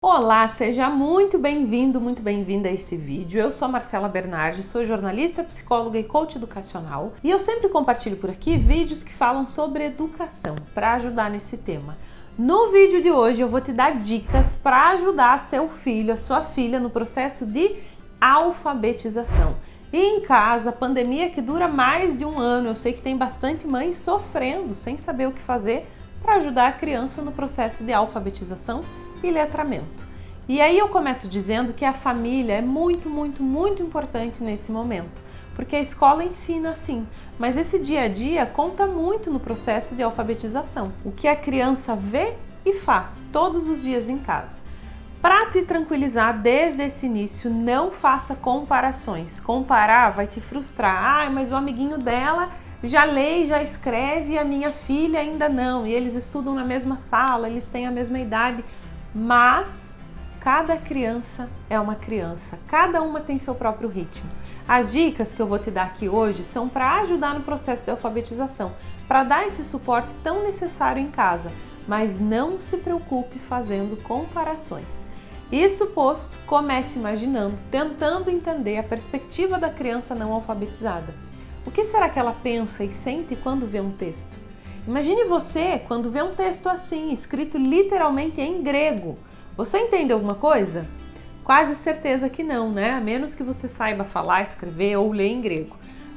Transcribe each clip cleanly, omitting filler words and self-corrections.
Olá, seja muito bem-vindo, muito bem-vinda a esse vídeo. Eu sou Marcela Bernardi, sou jornalista, psicóloga e coach educacional e eu sempre compartilho por aqui vídeos que falam sobre educação para ajudar nesse tema. No vídeo de hoje eu vou te dar dicas para ajudar seu filho, a sua filha no processo de alfabetização. E em casa, pandemia que dura mais de um ano, eu sei que tem bastante mãe sofrendo, sem saber o que fazer para ajudar a criança no processo de alfabetização e letramento. E aí eu começo dizendo que a família é muito importante nesse momento, porque a escola ensina sim, mas esse dia a dia conta muito no processo de alfabetização, o que a criança vê e faz todos os dias em casa. Para te tranquilizar desde esse início, não faça comparações. Comparar vai te frustrar. Mas o amiguinho dela já lê, já escreve e a minha filha ainda não. E eles estudam na mesma sala, eles têm a mesma idade. Mas cada criança é uma criança, cada uma tem seu próprio ritmo. As dicas que eu vou te dar aqui hoje são para ajudar no processo de alfabetização, para dar esse suporte tão necessário em casa, mas não se preocupe fazendo comparações. Isso posto, comece imaginando, tentando entender a perspectiva da criança não alfabetizada. O que será que ela pensa e sente quando vê um texto? Imagine você quando vê um texto assim, escrito literalmente em grego. Você entende alguma coisa? Quase certeza que não, né? A menos que você saiba falar, escrever ou ler em grego.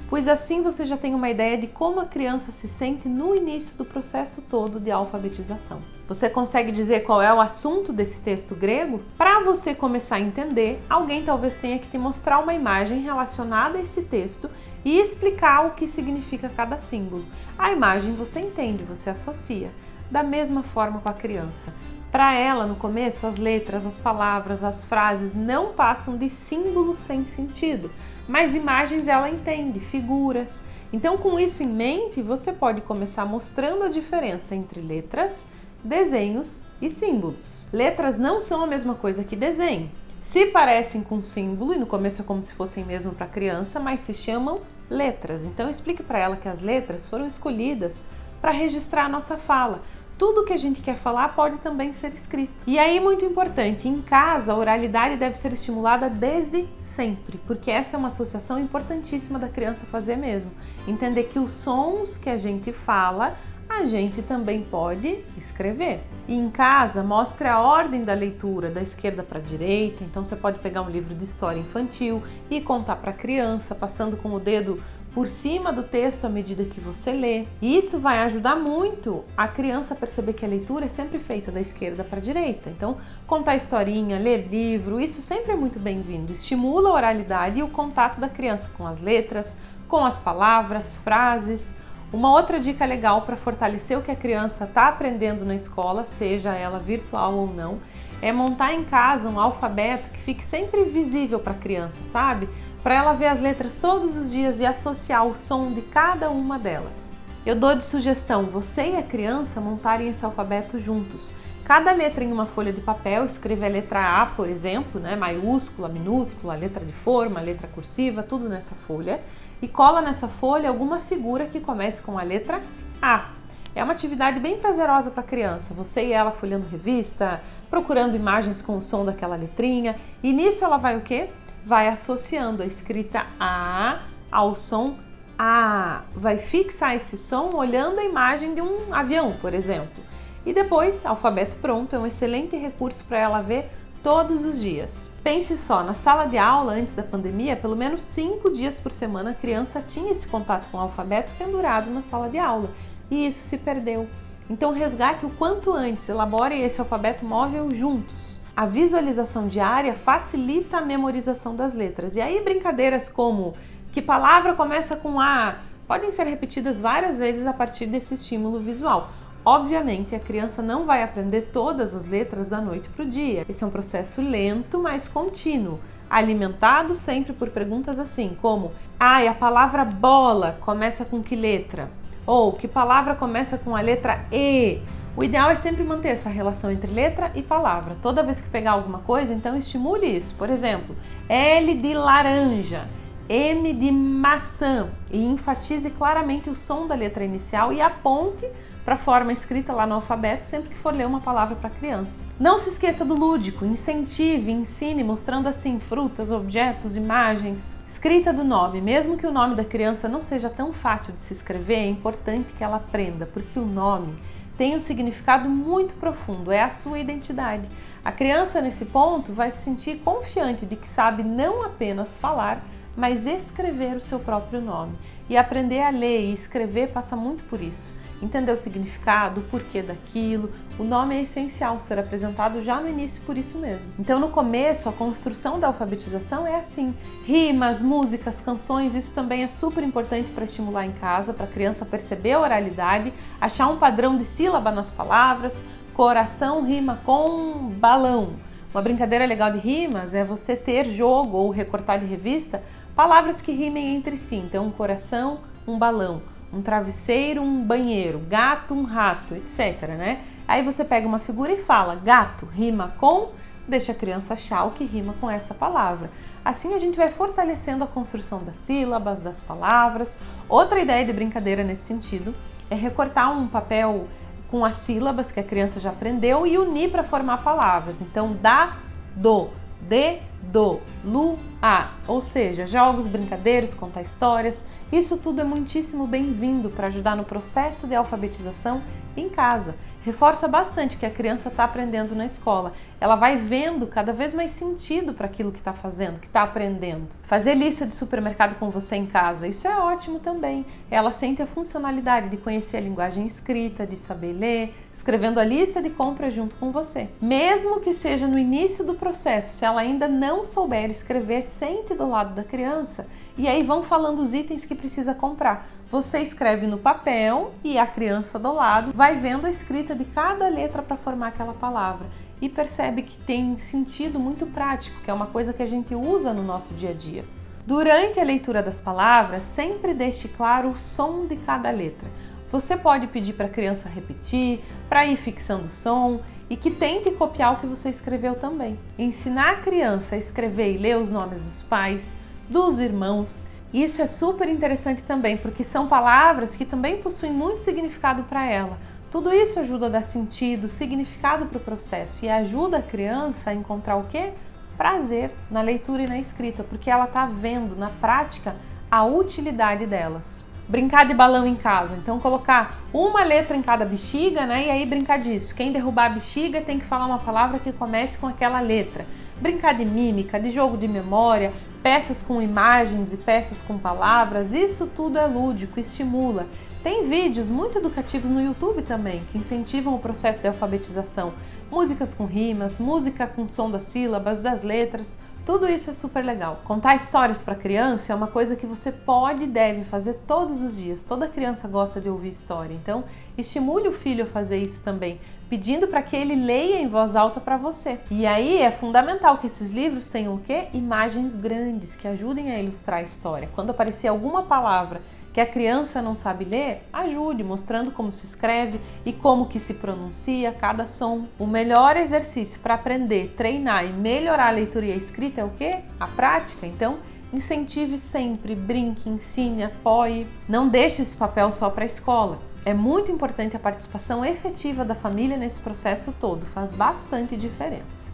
Pois assim você já tem uma ideia de como a criança se sente no início do processo todo de alfabetização. Você consegue dizer qual é o assunto desse texto grego? Para você começar a entender, alguém talvez tenha que te mostrar uma imagem relacionada a esse texto e explicar o que significa cada símbolo. A imagem você entende, você associa. Da mesma forma com a criança. Para ela, no começo, as letras, as palavras, as frases não passam de símbolos sem sentido, mas imagens ela entende, figuras. Então, com isso em mente, você pode começar mostrando a diferença entre letras, desenhos e símbolos. Letras não são a mesma coisa que desenho. Se parecem com símbolo, e no começo é como se fossem mesmo para criança, mas se chamam letras. Então, explique para ela que as letras foram escolhidas para registrar a nossa fala. Tudo que a gente quer falar pode também ser escrito. E aí, muito importante, em casa a oralidade deve ser estimulada desde sempre, porque essa é uma associação importantíssima da criança fazer mesmo. Entender que os sons que a gente fala, a gente também pode escrever. E em casa, mostre a ordem da leitura, da esquerda para a direita. Então você pode pegar um livro de história infantil e contar para a criança, passando com o dedo por cima do texto à medida que você lê. E isso vai ajudar muito a criança a perceber que a leitura é sempre feita da esquerda para a direita. Então, contar historinha, ler livro, isso sempre é muito bem-vindo. Estimula a oralidade e o contato da criança com as letras, com as palavras, frases. Uma outra dica legal para fortalecer o que a criança está aprendendo na escola, seja ela virtual ou não, é montar em casa um alfabeto que fique sempre visível para a criança, sabe? Para ela ver as letras todos os dias e associar o som de cada uma delas. Eu dou de sugestão você e a criança montarem esse alfabeto juntos. Cada letra em uma folha de papel, escreve a letra A, por exemplo, né, maiúscula, minúscula, letra de forma, letra cursiva, tudo nessa folha. E cola nessa folha alguma figura que comece com a letra A. É uma atividade bem prazerosa para a criança, você e ela folhando revista, procurando imagens com o som daquela letrinha. E nisso ela vai o quê? Vai associando a escrita A ao som A. Vai fixar esse som olhando a imagem de um avião, por exemplo. E depois, alfabeto pronto, é um excelente recurso para ela ver todos os dias. Pense só, na sala de aula antes da pandemia, pelo menos 5 dias por semana a criança tinha esse contato com o alfabeto pendurado na sala de aula. E isso se perdeu. Então resgate o quanto antes, elabore esse alfabeto móvel juntos. A visualização diária facilita a memorização das letras. E aí brincadeiras como que palavra começa com A podem ser repetidas várias vezes a partir desse estímulo visual. Obviamente, a criança não vai aprender todas as letras da noite para o dia. Esse é um processo lento, mas contínuo, alimentado sempre por perguntas assim, como e a palavra bola começa com que letra? Ou que palavra começa com a letra E? O ideal é sempre manter essa relação entre letra e palavra. Toda vez que pegar alguma coisa, então estimule isso. Por exemplo, L de laranja, M de maçã, e enfatize claramente o som da letra inicial e aponte para a forma escrita lá no alfabeto sempre que for ler uma palavra para a criança. Não se esqueça do lúdico, incentive, ensine, mostrando assim frutas, objetos, imagens. Escrita do nome, mesmo que o nome da criança não seja tão fácil de se escrever, é importante que ela aprenda, porque o nome tem um significado muito profundo, é a sua identidade. A criança nesse ponto vai se sentir confiante de que sabe não apenas falar, mas escrever o seu próprio nome. E aprender a ler e escrever passa muito por isso. Entender o significado, o porquê daquilo. O nome é essencial ser apresentado já no início por isso mesmo. Então no começo, a construção da alfabetização é assim. Rimas, músicas, canções, isso também é super importante para estimular em casa, para a criança perceber a oralidade, achar um padrão de sílaba nas palavras. Coração rima com balão. Uma brincadeira legal de rimas é você ter jogo ou recortar de revista palavras que rimem entre si. Então, um coração, um balão, um travesseiro, um banheiro, gato, um rato, etc, né? Aí você pega uma figura e fala, gato rima com, deixa a criança achar o que rima com essa palavra. Assim a gente vai fortalecendo a construção das sílabas, das palavras. Outra ideia de brincadeira nesse sentido é recortar um papel com as sílabas que a criança já aprendeu e unir para formar palavras. Então, dá, do, de, do, lu, a. Ou seja, jogos, brincadeiras, contar histórias. Isso tudo é muitíssimo bem-vindo para ajudar no processo de alfabetização em casa. Reforça bastante o que a criança está aprendendo na escola. Ela vai vendo cada vez mais sentido para aquilo que está fazendo, que está aprendendo. Fazer lista de supermercado com você em casa, isso é ótimo também. Ela sente a funcionalidade de conhecer a linguagem escrita, de saber ler, escrevendo a lista de compras junto com você. Mesmo que seja no início do processo, se ela ainda não souber escrever, sente do lado da criança e aí vão falando os itens que precisa comprar. Você escreve no papel e a criança do lado vai vendo a escrita de cada letra para formar aquela palavra e percebe que tem sentido muito prático, que é uma coisa que a gente usa no nosso dia a dia. Durante a leitura das palavras, sempre deixe claro o som de cada letra. Você pode pedir para a criança repetir, para ir fixando o som e que tente copiar o que você escreveu também. Ensinar a criança a escrever e ler os nomes dos pais, dos irmãos. Isso é super interessante também, porque são palavras que também possuem muito significado para ela. Tudo isso ajuda a dar sentido, significado para o processo e ajuda a criança a encontrar o quê? Prazer na leitura e na escrita, porque ela está vendo na prática a utilidade delas. Brincar de balão em casa, então colocar uma letra em cada bexiga, né? E aí brincar disso. Quem derrubar a bexiga tem que falar uma palavra que comece com aquela letra. Brincar de mímica, de jogo de memória, peças com imagens e peças com palavras, isso tudo é lúdico, estimula. Tem vídeos muito educativos no YouTube também, que incentivam o processo de alfabetização. Músicas com rimas, música com som das sílabas, das letras, tudo isso é super legal. Contar histórias para criança é uma coisa que você pode e deve fazer todos os dias. Toda criança gosta de ouvir história, então estimule o filho a fazer isso também, pedindo para que ele leia em voz alta para você. E aí é fundamental que esses livros tenham o quê? Imagens grandes que ajudem a ilustrar a história. Quando aparecer alguma palavra que a criança não sabe ler, ajude, mostrando como se escreve e como que se pronuncia cada som. O melhor exercício para aprender, treinar e melhorar a leitura e a escrita é o quê? A prática. Então, incentive sempre, brinque, ensine, apoie. Não deixe esse papel só para a escola. É muito importante a participação efetiva da família nesse processo todo, faz bastante diferença.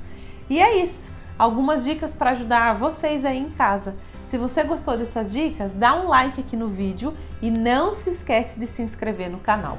E é isso, algumas dicas para ajudar vocês aí em casa. Se você gostou dessas dicas, dá um like aqui no vídeo e não se esquece de se inscrever no canal.